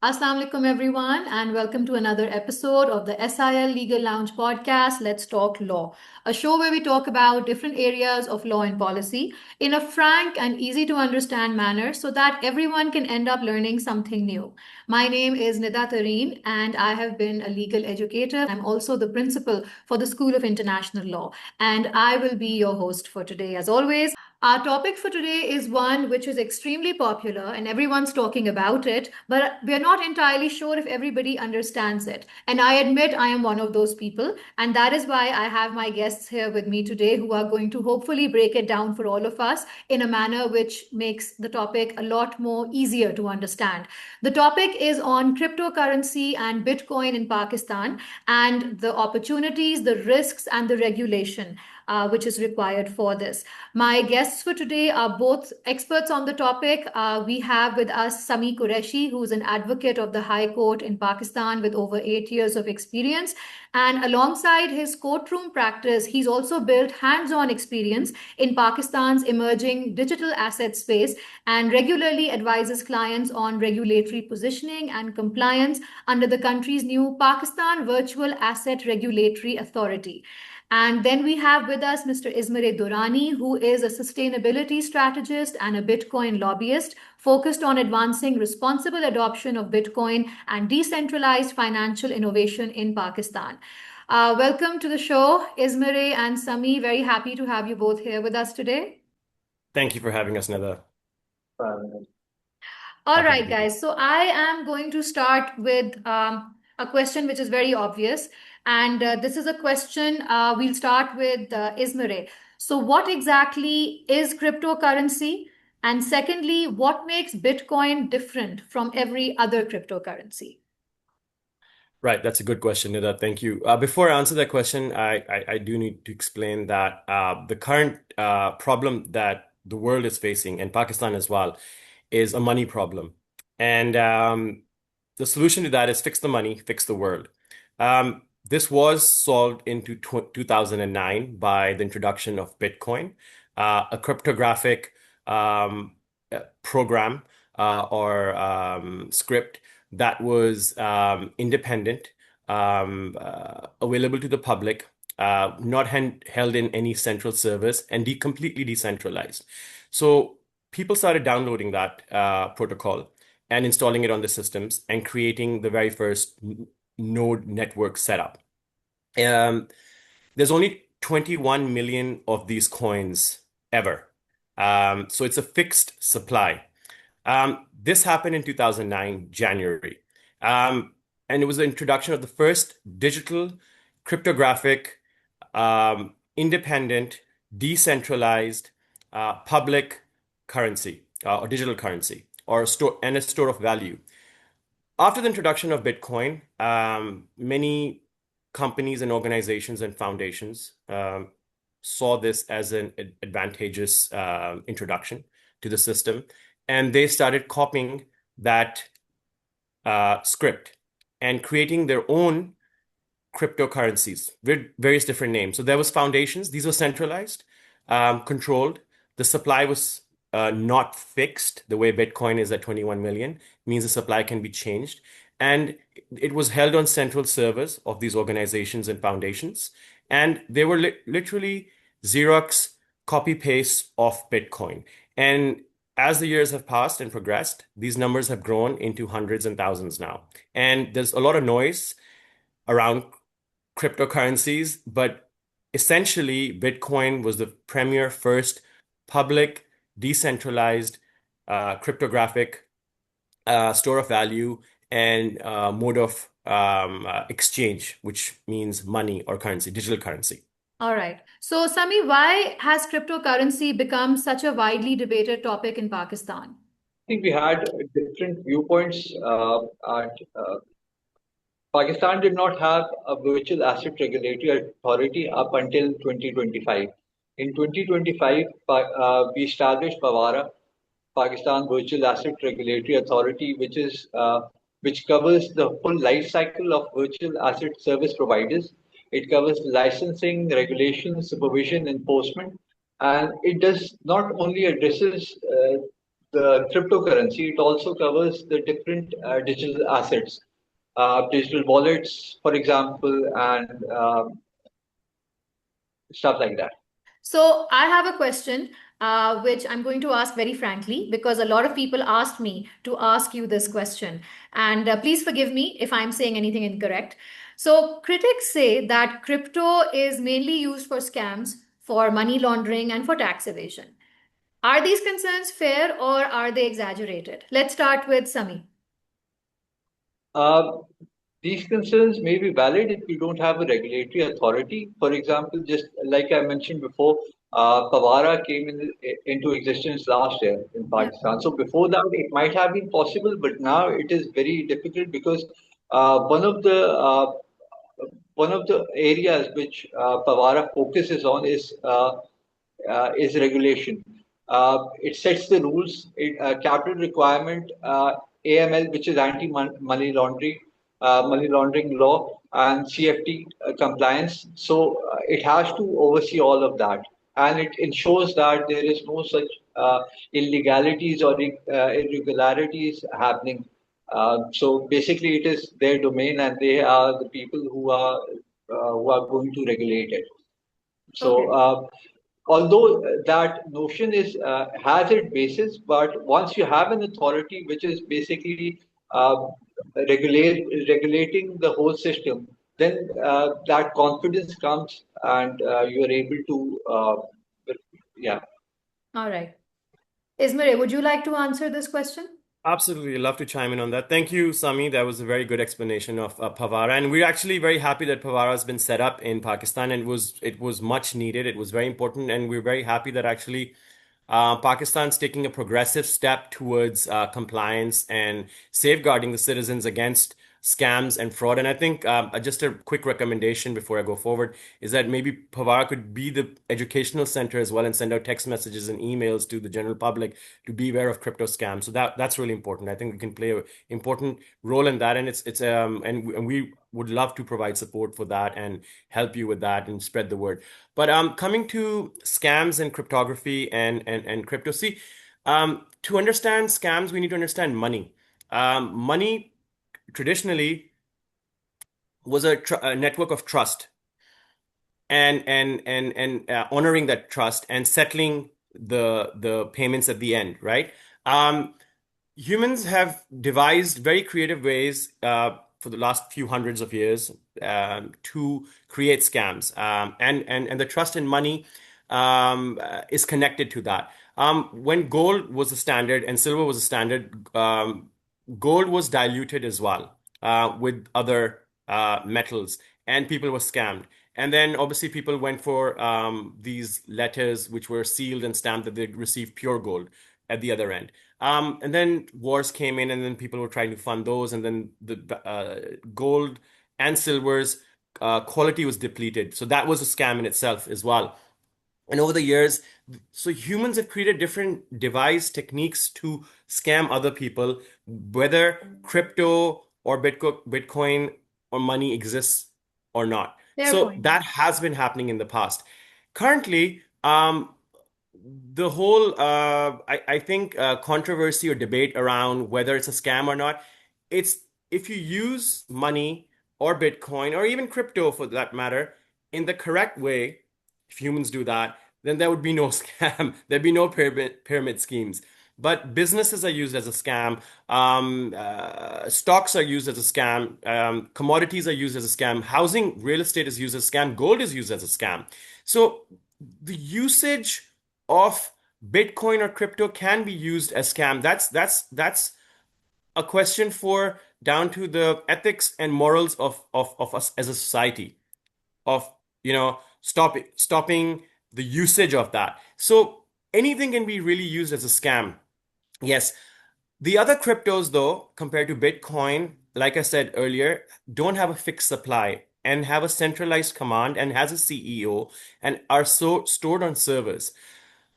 Assalamu alaikum, everyone, and welcome to another episode of the SIL Legal Lounge podcast, Let's Talk Law, a show where we talk about different areas of law and policy in a frank and easy to understand manner so that everyone can end up learning something new. My name is Nida Tareen, and I have been a legal educator. I'm also the principal for the School of International Law, and I will be your host for today, as always. Our topic for today is one which is extremely popular and everyone's talking about it, but we're not entirely sure if everybody understands it. And I admit I am one of those people, and that is why I have my guests here with me today who are going to hopefully break it down for all of us in a manner which makes the topic a lot more easier to understand. The topic is on cryptocurrency and Bitcoin in Pakistan and the opportunities, the risks, and the regulation. Which is required for this. My guests for today are both experts on the topic. We have with us Sami Qureshi, who's an advocate of the High Court in Pakistan with over 8 years of experience. And alongside his courtroom practice, he's also built hands on experience in Pakistan's emerging digital asset space and regularly advises clients on regulatory positioning and compliance under the country's new Pakistan Virtual Asset Regulatory Authority. And then we have with us Mr. Ismere Durrani, who is a sustainability strategist and a Bitcoin lobbyist focused on advancing responsible adoption of Bitcoin and decentralized financial innovation in Pakistan. Welcome to the show, Ismere and Sami. Very happy to have you both here with us today. Thank you for having us, Nida. All Happy to right, be here. guys. So I am going to start with a question which is very obvious. And this is a question we'll start with Ismere. So, what exactly is cryptocurrency? And secondly, what makes Bitcoin different from every other cryptocurrency? Right, that's a good question, Nida. Thank you. Before I answer that question, I do need to explain that the current problem that the world is facing, and Pakistan as well, is a money problem. And the solution to that is fix the money, fix the world. This was solved in 2009 by the introduction of Bitcoin, a cryptographic program or script that was independent, available to the public, not held in any central service, and completely decentralized. So people started downloading that protocol and installing it on the systems and creating the very first node network setup. There's only 21 million of these coins ever. So it's a fixed supply. This happened in 2009, January. And it was the introduction of the first digital, cryptographic, independent, decentralized, public currency or digital currency or a store of value. After the introduction of Bitcoin, many companies and organizations and foundations saw this as an advantageous introduction to the system, and they started copying that script and creating their own cryptocurrencies with various different names. So there was foundations; these were centralized, controlled. The supply was not fixed the way Bitcoin is at 21 million. It means the supply can be changed. And it was held on central servers of these organizations and foundations. And they were literally Xerox copy paste of Bitcoin. And as the years have passed and progressed, these numbers have grown into hundreds and thousands now. And there's a lot of noise around cryptocurrencies, but essentially, Bitcoin was the premier first public, decentralized, cryptographic store of value and mode of exchange, which means money or currency, digital currency. All right. So, Sami, why has cryptocurrency become such a widely debated topic in Pakistan? I think we had different viewpoints. Pakistan did not have a virtual asset regulatory authority up until 2025. In 2025, we established PAVARA, Pakistan Virtual Asset Regulatory Authority, which covers the full life cycle of virtual asset service providers. It covers licensing, regulation, supervision, enforcement, and it does not only addresses the cryptocurrency, it also covers the different digital assets, digital wallets, for example, and stuff like that. So I have a question, which I'm going to ask very frankly, because a lot of people asked me to ask you this question. And please forgive me if I'm saying anything incorrect. So critics say that crypto is mainly used for scams, for money laundering, and for tax evasion. Are these concerns fair or are they exaggerated? Let's start with Sami. Uh, these concerns may be valid if you don't have a regulatory authority. For example, just like I mentioned before, Pavara came into existence last year in Yeah. Pakistan. So before that, it might have been possible, but now it is very difficult because one of the areas which Pavara focuses on is regulation. It sets the rules. Capital requirement, AML, which is money laundering law, and CFT compliance. So it has to oversee all of that, and it ensures that there is no such illegalities or irregularities happening. So basically, it is their domain, and they are the people who are going to regulate it. So, Okay. although that notion is has its basis, but once you have an authority which is basically uh, regulating the whole system, then that confidence comes, and you are able to, yeah. All right. Ismail, would you like to answer this question? Absolutely, love to chime in on that. Thank you, Sami. That was a very good explanation of Pavara, and we're actually very happy that Pavara has been set up in Pakistan, and it was much needed. It was very important, and we're very happy that actually Pakistan's taking a progressive step towards compliance and safeguarding the citizens against scams and fraud. And I think just a quick recommendation before I go forward is that maybe Pavara could be the educational center as well and send out text messages and emails to the general public to be aware of crypto scams. So that's really important. I think we can play an important role in that, and and we would love to provide support for that and help you with that and spread the word. But coming to scams and cryptography and crypto, see, to understand scams, we need to understand money. Money traditionally was a network of trust and honoring that trust and settling the payments at the end, right? Humans have devised very creative ways for the last few hundreds of years to create scams, and the trust in money is connected to that. When gold was the standard and silver was the standard, gold was diluted as well with other metals, and people were scammed. And then obviously people went for these letters which were sealed and stamped that they received pure gold at the other end. And then wars came in, and then people were trying to fund those, and then the gold and silver's quality was depleted. So that was a scam in itself as well. And over the years, so humans have created different device techniques to scam other people, whether crypto or Bitcoin or money exists or not. Fair So point. that has been happening in the past. Currently, the whole I think controversy or debate around whether it's a scam or not, it's if you use money or Bitcoin or even crypto for that matter in the correct way, if humans do that, then there would be no scam. There'd be no pyramid schemes. But businesses are used as a scam. Stocks are used as a scam. Commodities are used as a scam. Housing, real estate is used as a scam. Gold is used as a scam. So the usage of Bitcoin or crypto can be used as scam. That's a question for down to the ethics and morals of us as a society of stopping the usage of that. So anything can be really used as a scam. Yes. The other cryptos, though, compared to Bitcoin, like I said earlier, don't have a fixed supply and have a centralized command and has a CEO and are so stored on servers.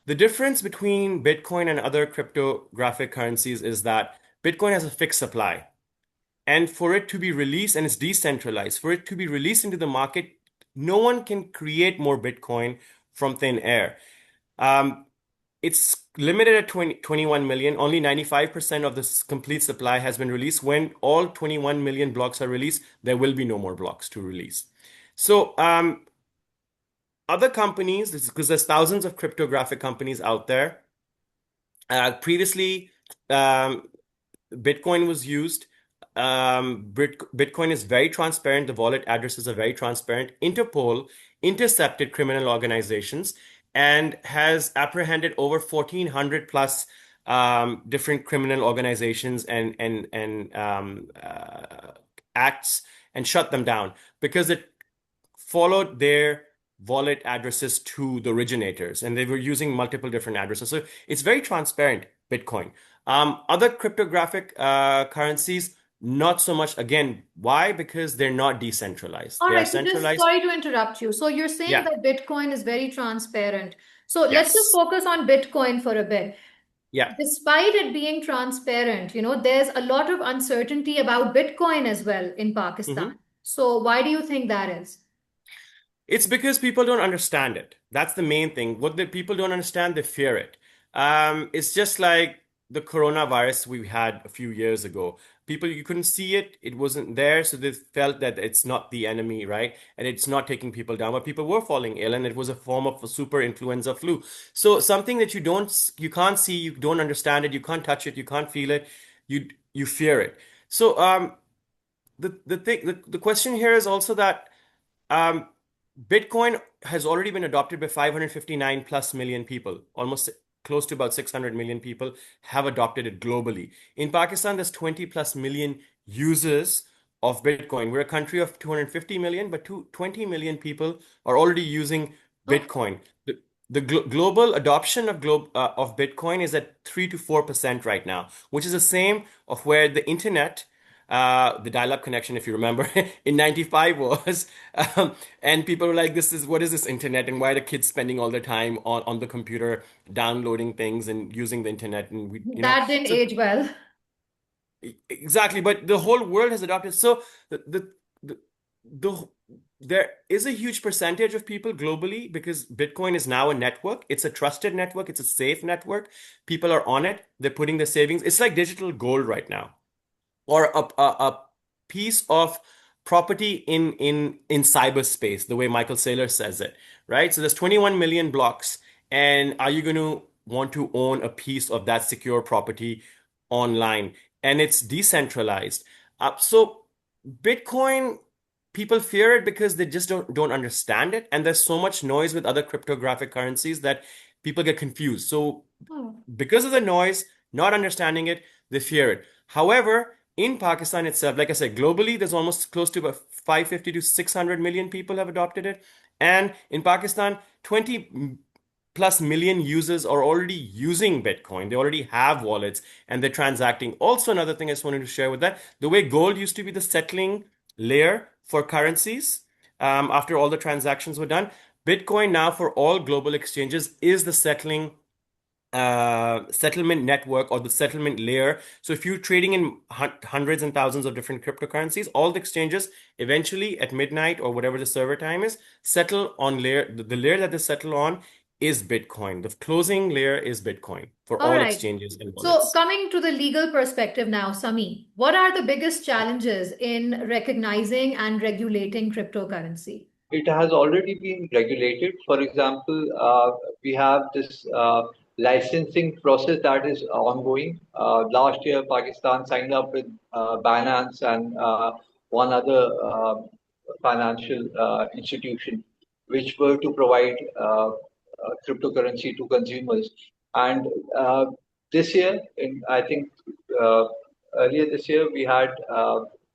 The difference between Bitcoin and other cryptographic currencies is that Bitcoin has a fixed supply. And for it to be released, and it's decentralized, for it to be released into the market, no one can create more Bitcoin from thin air. Um, it's limited at 21 million. Only 95% of this complete supply has been released. When all 21 million blocks are released, there will be no more blocks to release. So, other companies, because there's thousands of cryptographic companies out there. Previously, um, Bitcoin was used. Bitcoin is very transparent. The wallet addresses are very transparent. Interpol intercepted criminal organizations and has apprehended over 1,400 plus different criminal organizations and acts and shut them down because it followed their wallet addresses to the originators, and they were using multiple different addresses. So it's very transparent, Bitcoin. Other cryptographic currencies, not so much. Again, why? Because they're not decentralized. All They are right, so just centralized. sorry to interrupt you. So you're saying Yeah. that Bitcoin is very transparent. So let's just Yes. focus on Bitcoin for a bit. Yeah. Despite it being transparent, there's a lot of uncertainty about Bitcoin as well in Pakistan. Mhm. So why do you think that is? It's because people don't understand it. That's the main thing. What the people don't understand, they fear it. It's just like the coronavirus we had a few years ago. People, you couldn't see it, it wasn't there, so they felt that it's not the enemy, right? And it's not taking people down, but people were falling ill, and it was a form of a super influenza flu. So something that you can't see, you don't understand it, you can't touch it, you can't feel it, you fear it. So the question here is also that um, Bitcoin has already been adopted by 559 plus million people. Almost close to about 600 million people have adopted it globally. In Pakistan, there's 20 plus million users of Bitcoin. We're a country of 250 million, but 20 million people are already using Okay. Bitcoin. The global adoption of Bitcoin is at 3 to 4% right now, which is the same of where the internet, the dial-up connection, if you remember, in 95 was. And people were like, what is this internet? And why are the kids spending all their time on the computer downloading things and using the internet? And That didn't so age well. exactly, but the whole world has adopted. So the, the there is a huge percentage of people globally because Bitcoin is now a network. It's a trusted network. It's a safe network. People are on it. They're putting their savings. It's like digital gold right now, or a piece of property in cyberspace, the way Michael Saylor says it, right? So there's 21 million blocks, and are you going to want to own a piece of that secure property online? And it's decentralized. So Bitcoin, people fear it because they just don't understand it, and there's so much noise with other cryptographic currencies that people get confused. So Oh. because of the noise, not understanding it, they fear it. However, in Pakistan itself, like I said, globally, there's almost close to about 550 to 600 million people have adopted it. And in Pakistan, 20 plus million users are already using Bitcoin. They already have wallets and they're transacting. Also, another thing I just wanted to share with that, the way gold used to be the settling layer for currencies, after all the transactions were done, Bitcoin now for all global exchanges is the settlement network or the settlement layer. So if you're trading in hundreds and thousands of different cryptocurrencies, all the exchanges eventually at midnight or whatever the server time is, settle on the layer that they settle on is Bitcoin. The closing layer is Bitcoin for All all right. exchanges and So wallets. coming to the legal perspective now, Sami, what are the biggest challenges in recognizing and regulating cryptocurrency? It has already been regulated. For example, we have this licensing process that is ongoing. Last year, Pakistan signed up with Binance and one other financial institution, which were to provide cryptocurrency to consumers. And this year, I think uh, earlier this year, we had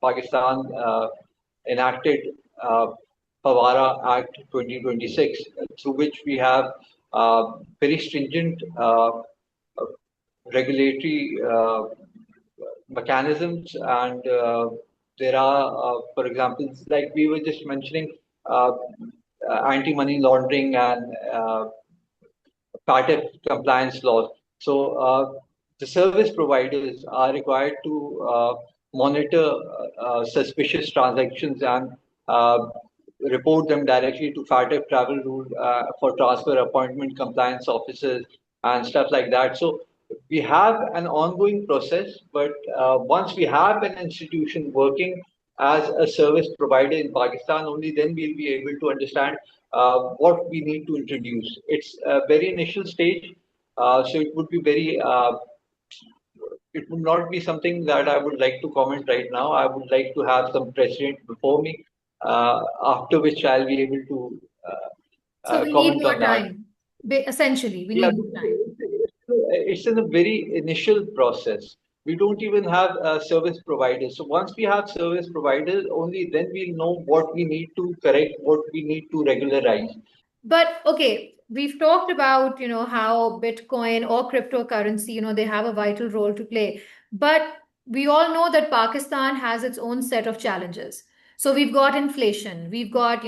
Pakistan enacted Pawara Act 2026, through which we have very stringent regulatory mechanisms, and there are, for example, like we were just mentioning, uh, anti-money laundering and FATF compliance laws. So the service providers are required to monitor suspicious transactions and uh, report them directly to FATF travel rule for transfer appointment compliance officers. and stuff like that. So we have an ongoing process, but once we have an institution working as a service provider in Pakistan, only then we'll be able to understand what we need to introduce. It's a very initial stage, so it would be very it would not be something that I would like to comment right now. I would like to have some precedent before me, after which I'll be able to So we need comment more on that. time. Essentially, we Yeah, need more time. it's in a very initial process. We don't even have service providers. So once we have service providers, only then we'll know what we need to correct, what we need to regularize. But okay, we've talked about, how Bitcoin or cryptocurrency, they have a vital role to play. But we all know that Pakistan has its own set of challenges. So we've got inflation, we've got,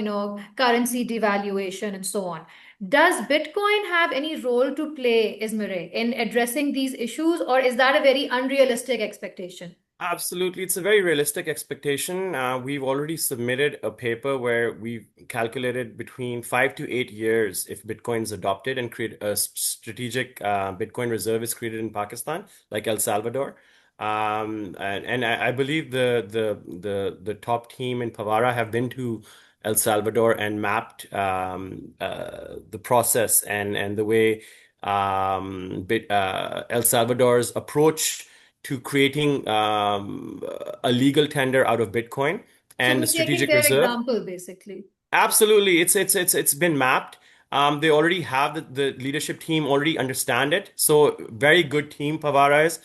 currency devaluation and so on. Does Bitcoin have any role to play, Ismire, in addressing these issues, or is that a very unrealistic expectation? Absolutely. It's a very realistic expectation. We've already submitted a paper where we've calculated between 5 to 8 years if Bitcoin is adopted and create a strategic Bitcoin reserve is created in Pakistan, like El Salvador. And I believe the top team in Pavara have been to El Salvador and mapped the process and the way El Salvador's approach to creating a legal tender out of Bitcoin So and the we're taking strategic their reserve. example, basically. Absolutely, it's been mapped. They already have the leadership team already understand it. So very good team, Pavara is.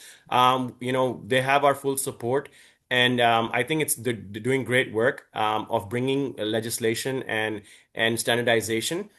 They have our full support, and I think they're doing great work of bringing legislation and standardization.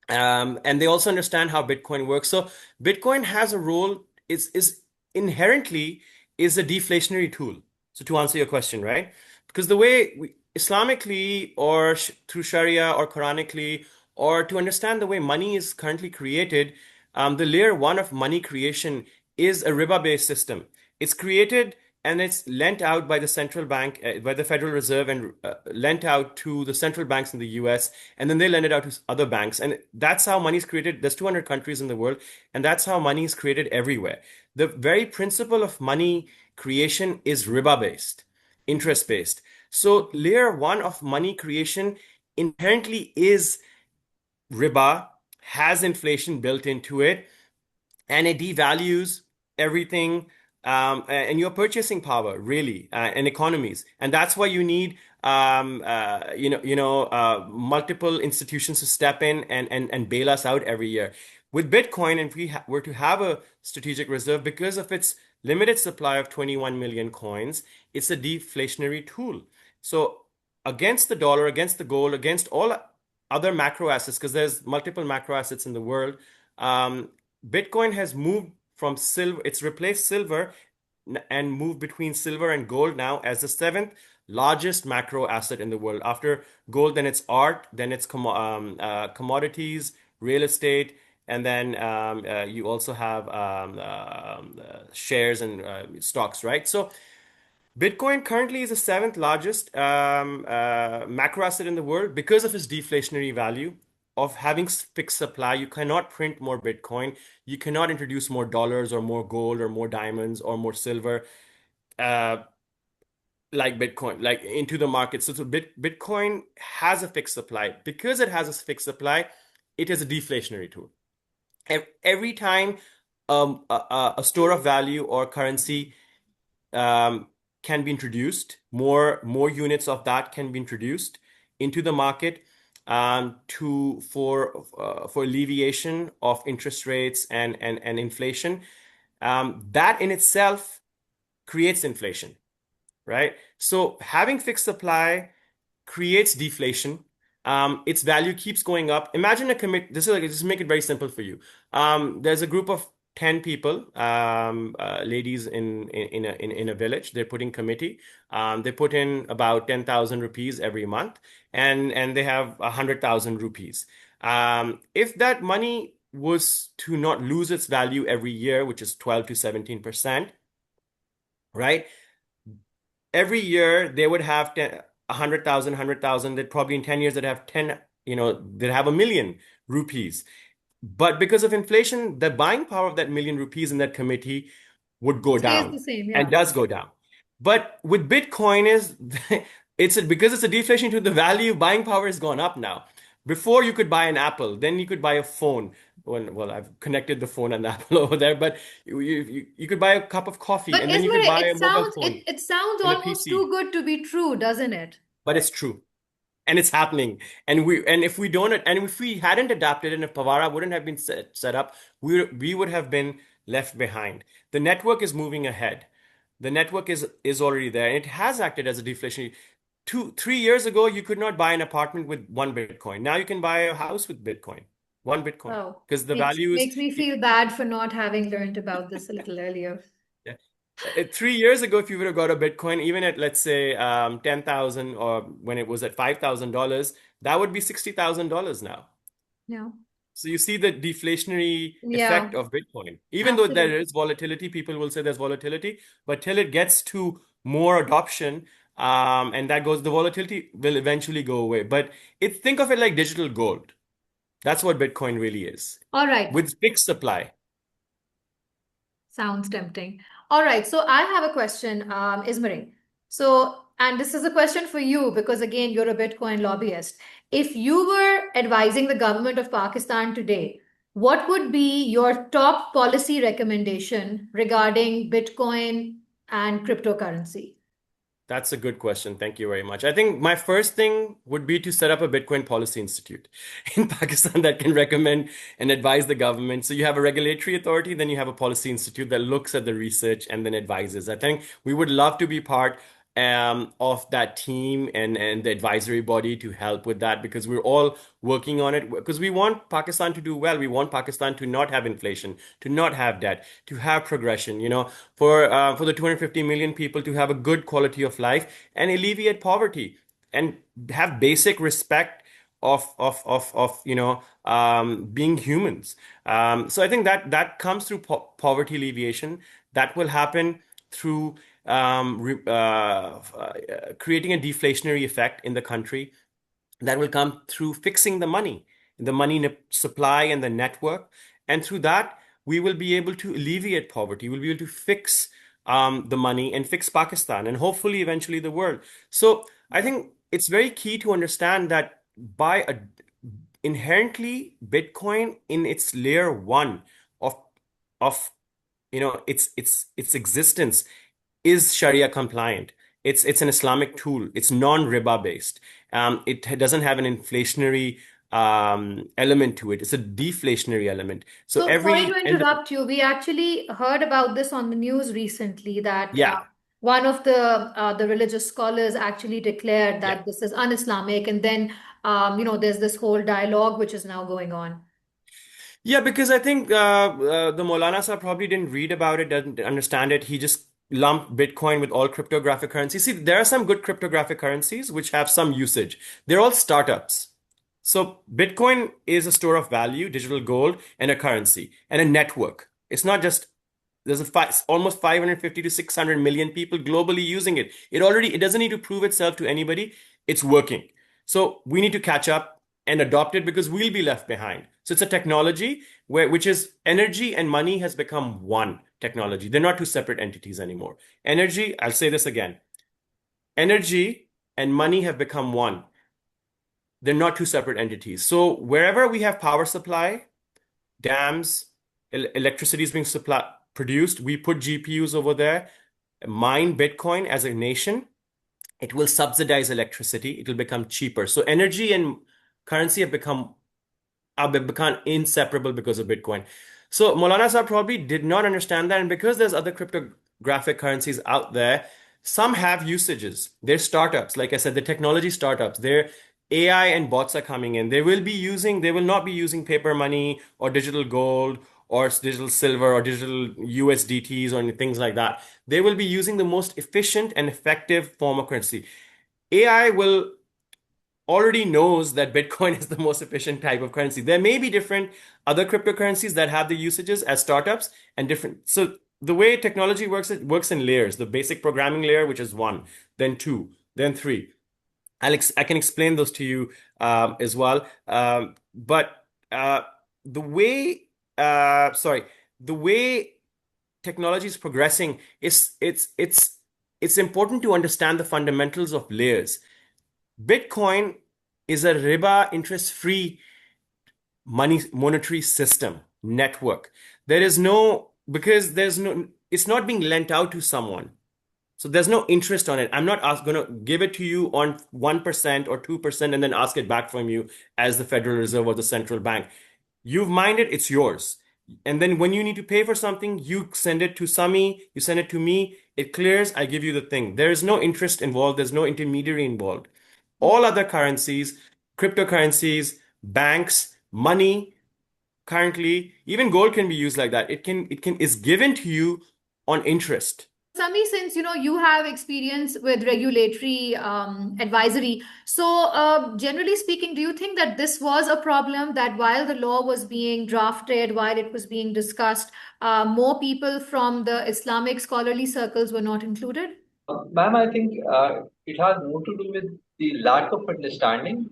And they also understand how Bitcoin works. So Bitcoin has a role, is inherently is a deflationary tool. So to answer your question, right? Because the way Islamically or through Sharia or Quranically, or to understand the way money is currently created, the layer one of money creation is a riba-based system. It's created and it's lent out by the central bank, by the Federal Reserve, and lent out to the central banks in the US, and then they lend it out to other banks. And that's how money is created. There's 200 countries in the world, and that's how money is created everywhere. The very principle of money creation is riba based, interest based. So, layer one of money creation inherently is riba, has inflation built into it, and it devalues everything and your purchasing power really and economies, and that's why you need multiple institutions to step in and bail us out every year. With Bitcoin, if we were to have a strategic reserve, because of its limited supply of 21 million coins, it's a deflationary tool. So against the dollar, against the gold, against all other macro assets, because there's multiple macro assets in the world, um, Bitcoin has moved from silver, it's replaced silver and moved between silver and gold now as the seventh largest macro asset in the world. After gold, then it's art, then it's commodities, real estate, and then you also have shares and stocks, right? So Bitcoin currently is the seventh largest macro asset in the world because of its deflationary value of having fixed supply. You cannot print more Bitcoin. You cannot introduce more dollars or more gold or more diamonds or more silver uh, like Bitcoin, like into the market. So Bitcoin has a fixed supply. Because it has a fixed supply, it is a deflationary tool. Every time a store of value or currency um, can be introduced, more units of that can be introduced into the market to for alleviation of interest rates and inflation. That in itself creates inflation, right? So having fixed supply creates deflation. Its value keeps going up. Imagine a commit. This is like just make it very simple for you. There's a group of 10 people, ladies in a village. They're putting committee. They put in about 10,000 rupees every month, and they have 100,000 rupees. If that money was to not lose its value every year, which is 12 to 17%, right? Every year they would have 100,000, 100,000. They'd probably in 10 years they'd have 10, they'd have 1 million rupees. But because of inflation, the buying power of that million rupees in that committee would go Stays down the same, and yeah. does go down. But with Bitcoin is because it's a deflation to the value, buying power has gone up now. Before you could buy an Apple, then you could buy a phone. Well, I've connected the phone and the Apple over there, but you could buy a cup of coffee But and then you could Ismail, buy it a mobile sounds phone it sounds and a almost PC. too good to be true, doesn't it? But it's true. And it's happening. And if we don't, and if we hadn't adapted, and if Pavara wouldn't have been set up, we would have been left behind. The network is moving ahead. The network is already there, and it has acted as a deflationary. 3 years ago, you could not buy an apartment with one Bitcoin. Now you can buy a house with Bitcoin, one Bitcoin, Oh, because the makes value is. makes me feel bad for not having learned about this a little earlier. 3 years ago, if you would have got a Bitcoin, even at let's say 10,000, or when it was at $5,000, that would be $60,000 now. Yeah. So you see the deflationary Yeah, effect of Bitcoin. Even though there absolutely. is volatility, people will say there's volatility, but till it gets to more adoption, and that goes, the volatility will eventually go away. But think of it like digital gold. That's what Bitcoin really is, All right. with fixed supply. Sounds tempting. All right. So I have a question, Ismail. So, and this is a question for you because again, you're a Bitcoin lobbyist. If you were advising the government of Pakistan today, what would be your top policy recommendation regarding Bitcoin and cryptocurrency? That's a good question. Thank you very much. I think my first thing would be to set up a Bitcoin Policy Institute in Pakistan that can recommend and advise the government. So you have a regulatory authority, then you have a policy institute that looks at the research and then advises. I think we would love to be part of that team and the advisory body to help with that, because we're all working on it, because we want Pakistan to do well. We want Pakistan to not have inflation, to not have debt, to have progression, for the 250 million people to have a good quality of life and alleviate poverty and have basic respect of being humans. So I think that comes through poverty alleviation. That will happen through creating a deflationary effect in the country. That will come through fixing the money supply and the network. And through that, we will be able to alleviate poverty. We'll be able to fix the money and fix Pakistan and hopefully eventually the world. So I think it's very key to understand that inherently Bitcoin in its layer one of of its existence is Sharia compliant. It's an Islamic tool. It's non-riba based. It doesn't have an inflationary element to it. It's a deflationary element. So So, sorry to interrupt you. We actually heard about this on the news recently that yeah, one of the religious scholars actually declared yeah. that this is un-Islamic, and then there's this whole dialogue which is now going on. Yeah, because I think the Maulana Sahib probably didn't read about it, doesn't understand it. He just lumped Bitcoin with all cryptographic currencies. See, there are some good cryptographic currencies which have some usage. They're all startups. So Bitcoin is a store of value, digital gold, and a currency and a network. It's not just there's almost 550 to 600 million people globally using it. It doesn't need to prove itself to anybody. It's working. So we need to catch up and adopt it because we'll be left behind. So it's a technology which is energy and money has become one technology. They're not two separate entities anymore. Energy, I'll say this again. Energy and money have become one. They're not two separate entities. So wherever we have power supply, dams, electricity is being produced, we put GPUs over there, mine Bitcoin as a nation, it will subsidize electricity. It will become cheaper. So energy and currency have become inseparable because of Bitcoin. So Maulana Sahib probably did not understand that. And because there's other cryptographic currencies out there, some have usages. They're startups. Like I said, the technology startups. They're AI and bots are coming in. They will not be using paper money or digital gold or digital silver or digital USDTs or things like that. They will be using the most efficient and effective form of currency. AI will already knows that Bitcoin is the most efficient type of currency. There may be different other cryptocurrencies that have the usages as startups and different. So the way technology works, it works in layers. The basic programming layer, which is one, then two, then three. I can explain those to you as well. But the way sorry, the way technology is progressing is it's important to understand the fundamentals of layers. Bitcoin is a riba interest-free monetary system network. There is no, because there's no, it's not being lent out to someone. So there's no interest on it. I'm not going to give it to you on 1% or 2% and then ask it back from you as the Federal Reserve or the central bank. You've mined it, it's yours. And then when you need to pay for something, you send it to Sami, you send it to me, it clears, I give you the thing. There is no interest involved, there's no intermediary involved. All other currencies, cryptocurrencies, banks, money, currently, even gold can be used like that. It can is given to you on interest. Sami, since you have experience with regulatory advisory, so generally speaking, do you think that this was a problem, that while the law was being drafted, while it was being discussed, more people from the Islamic scholarly circles were not included? Ma'am, I think it has more to do with the lack of understanding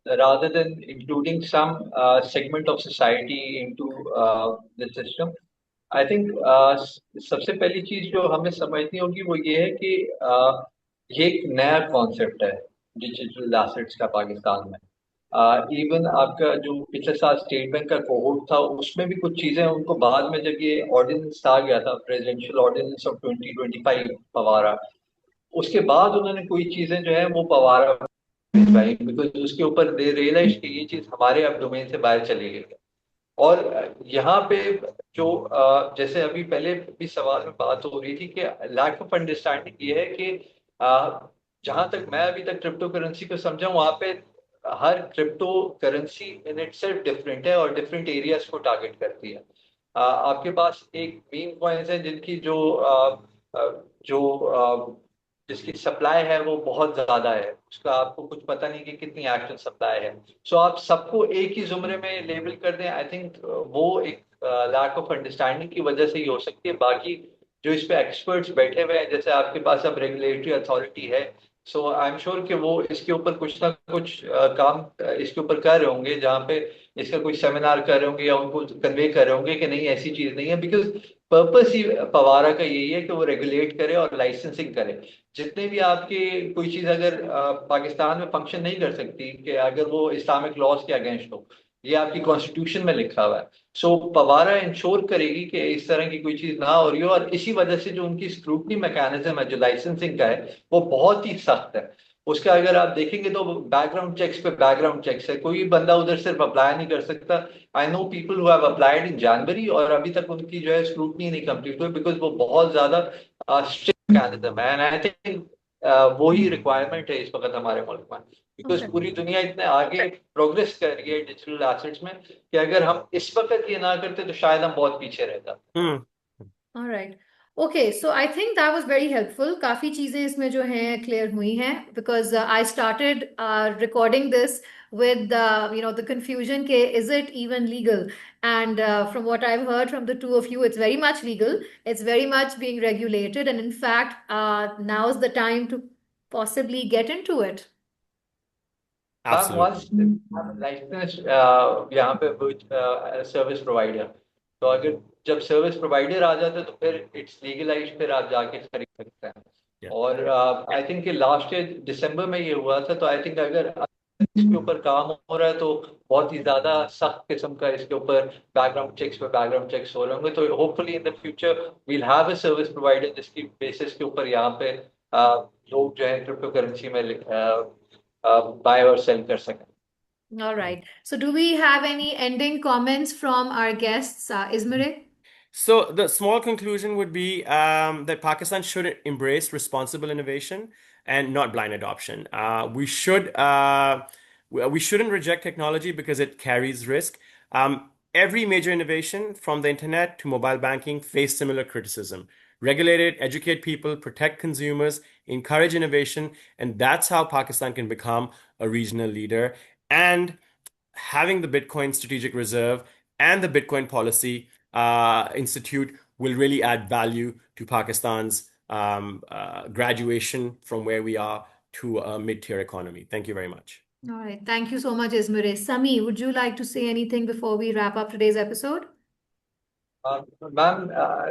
rather than including some segment of society into the system. I think सबसे पहली चीज जो हमें समझनी होगी वो ये है कि ये एक नया कॉन्सेप्ट है डिजिटल एसेट्स का पाकिस्तान में। इवन आपका जो पिछले साल स्टेट बैंक का कोहोर्ट था उसमें भी कुछ चीजें उनको बाद में जब ये ऑर्डिनेंस आ गया था प्रेसिडेंशियल ऑर्डिनेंस ऑफ 2025 पवारा, उसके बाद उन्होंने कोई चीजें जो है वो पवारा भिजवाई बिकॉज उसके ऊपर दे रियलाइज कि ये चीज हमारे अब डोमेन से बाहर चली गई है। और यहाँ पे जो जैसे अभी पहले भी सवाल में बात हो रही थी कि लैक ऑफ अंडरस्टैंडिंग ये है कि जहां तक मैं अभी तक क्रिप्टो करेंसी को समझा वहां पे हर cryptocurrency in itself different है और डिफरेंट एरियाज को टारगेट करती है। आपके पास एक मीम कॉइन्स है जिनकी जो जिसकी सप्लाई है वो बहुत ज्यादा है, उसका आपको कुछ पता नहीं कि कितनी एक्शन सप्लाई है। सो आप सबको एक ही जुमरे में लेबल कर दें, आई थिंक वो एक लैक ऑफ अंडरस्टैंडिंग की वजह से ही हो सकती है। बाकी जो इस पे एक्सपर्ट्स बैठे हुए हैं, जैसे आपके पास अब रेगुलेटरी अथॉरिटी है, सो आई एम श्योर कि वो इसके ऊपर कुछ ना कुछ काम इसके ऊपर कर रहे होंगे, जहाँ पे इसका कोई सेमिनार कर रहे होंगे या उनको कन्वे कर रहे होंगे कि नहीं ऐसी चीज नहीं है। बिकॉज पर्पस ही पवारा का यही है कि वो रेगुलेट करे और लाइसेंसिंग करे। जितने भी आपके कोई चीज अगर पाकिस्तान में फंक्शन नहीं कर सकती कि अगर वो इस्लामिक लॉज के अगेंस्ट हो, ये आपकी कॉन्स्टिट्यूशन में लिखा हुआ है। सो पवारा इंश्योर करेगी कि इस तरह की कोई चीज ना हो रही हो, और इसी वजह से जो उनकी स्क्रूटनी मैकेनिज्म है जो लाइसेंसिंग का है वो बहुत ही सख्त है। उसका अगर आप देखेंगे तो बैकग्राउंड चेक्स पे बैकग्राउंड चेक्स है, कोई बंदा उधर सिर्फ अप्लाई नहीं कर सकता। I know people who have applied in January और अभी तक उनकी जो है स्क्रूटनी नहीं कंप्लीट हुई बिकॉज वो बहुत ज्यादा स्ट्रिक्ट मैकेनिज्म है। एंड आई थिंक वो ही रिक्वायरमेंट है इस वक्त हमारे मुल्क में, बिकॉज Okay. पूरी दुनिया इतने आगे प्रोग्रेस कर रही है डिजिटल एसेट्स में कि अगर हम इस वक्त ये ना करते तो शायद हम बहुत पीछे रह जाते। Hmm. All right. Okay, so I think that was very helpful. काफी चीजें इसमें जो हैं clear हुई हैं, because I started recording this with the confusion के is it even legal? And from what I've heard from the two of you, it's very much legal. It's very much being regulated, and in fact, now's the time to possibly get into it. Once Absolutely. License यहाँ पे service provider, तो अगर जब service provider आ जाता है तो फिर it's legalise, फिर आप जाके खरीद सकते हैं। Yeah. और आई थिंक लास्ट ईयर दिसंबर में ये हुआ था, तो आई थिंक अगर इसके ऊपर काम हो रहा है तो बहुत ही ज्यादा सख्त किस्म का इसके ऊपर बैकग्राउंड चेक्स पे बैकग्राउंड चेक्स हो रहे होंगे। तो hopefully in the future we'll have a service provider जिसकी बेसिस के ऊपर यहाँ पे लोग जो है क्रिप्टो करेंसी में बाय और सेल कर सकें। All right. So, do we have any ending comments from our guests, Ismire? So the small conclusion would be that Pakistan should embrace responsible innovation and not blind adoption. We shouldn't reject technology because it carries risk. Every major innovation, from the internet to mobile banking, face similar criticism. Regulate it, educate people, protect consumers, encourage innovation, and that's how Pakistan can become a regional leader. And having the Bitcoin Strategic Reserve and the Bitcoin Policy Institute will really add value to Pakistan's graduation from where we are to a mid-tier economy. Thank you very much. All right. Thank you so much, Ismere. Sami, would you like to say anything before we wrap up today's episode? Ma'am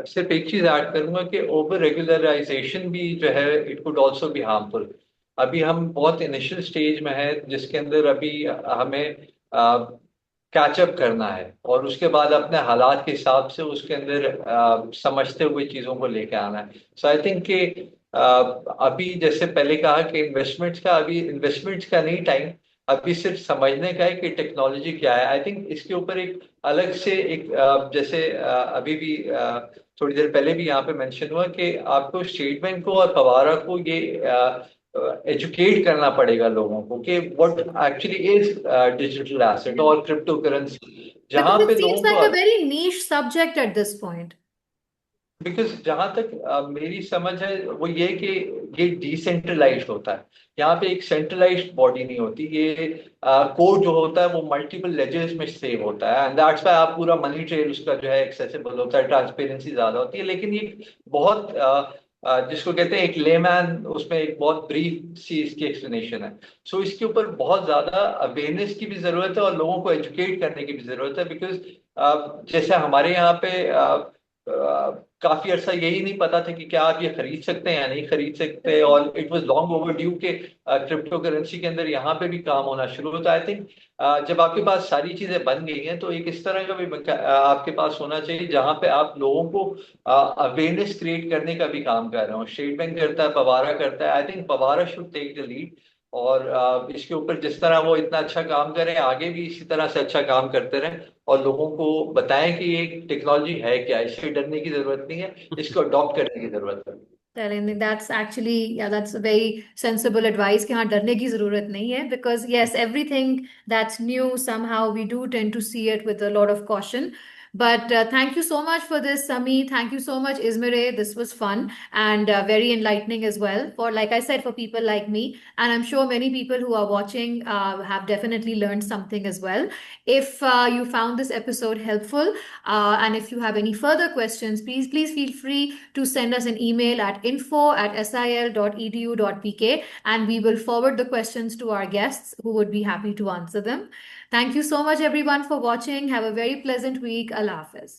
सिर्फ एक चीज add करूंगा कि over regularisation भी जो है it could also be harmful. अभी हम बहुत इनिशियल स्टेज में है जिसके अंदर अभी हमें कैचअप करना है और उसके बाद अपने हालात के हिसाब से उसके अंदर समझते हुए चीज़ों को लेके आना है। सो आई थिंक कि अभी जैसे पहले कहा कि इन्वेस्टमेंट्स का अभी इन्वेस्टमेंट्स का नहीं टाइम, अभी सिर्फ समझने का है कि टेक्नोलॉजी क्या है। आई थिंक इसके ऊपर एक अलग से एक जैसे अभी भी थोड़ी देर पहले भी यहाँ पे मेंशन हुआ कि आपको स्टेट बैंक को और पवारा को ये एजुकेट करना पड़ेगा लोगों को कि what actually is digital asset Yeah. और क्रिप्टो करेंसी, Because जहां it पे seems लोगों like को a very niche subject at this point. Because जहां तक मेरी समझ है वो ये कि ये डिसेंट्रलाइज्ड होता है। यहाँ पे एक सेंट्रलाइज्ड बॉडी नहीं होती। ये कोड जो होता है वो मल्टीपल लेजर्स में सेव होता है एंड दैट्स व्हाई आप पूरा मनी ट्रेल उसका जो है एक्सेसिबल होता है, ट्रांसपेरेंसी ज्यादा होती है। लेकिन ये बहुत जिसको कहते हैं एक लेमैन उसमें एक बहुत ब्रीफ सी इसकी एक्सप्लेनेशन है। सो इसके ऊपर बहुत ज्यादा अवेयरनेस की भी जरूरत है और लोगों को एजुकेट करने की भी जरूरत है। बिकॉज जैसे हमारे यहाँ पे काफी अर्सा यही नहीं पता था कि क्या आप ये खरीद सकते हैं या नहीं खरीद सकते, और it was long over due के क्रिप्टो करेंसी के अंदर यहाँ पे भी काम होना शुरू होता है। आई थिंक जब आपके पास सारी चीजें बन गई हैं तो एक इस तरह का भी आपके पास होना चाहिए जहाँ पे आप लोगों को अवेयरनेस क्रिएट करने का भी काम कर रहे हो। स्टेट बैंक करता है, पवारा करता है। आई थिंक पवारा शुड टेक द लीड और इसके ऊपर जिस तरह वो इतना अच्छा काम करें आगे भी इसी तरह से अच्छा काम करते रहें और लोगों को बताएं कि ये टेक्नोलॉजी है क्या, इससे डरने की जरूरत नहीं है, इसको अडॉप्ट करने की जरूरत है। Telling that's actually, yeah, that's a very sensible advice कि हाँ डरने की जरूरत नहीं है, because yes, everything that's new somehow we do tend to see it with a lot of caution. But thank you so much for this, Sami. Thank you so much, Ismire. This was fun and very enlightening as well. For, like I said, for people like me, and I'm sure many people who are watching have definitely learned something as well. If you found this episode helpful, and if you have any further questions, please feel free to send us an email at info@sil.edu.pk, and we will forward the questions to our guests who would be happy to answer them. Thank you so much, everyone, for watching. Have a very pleasant week. Allah Hafiz.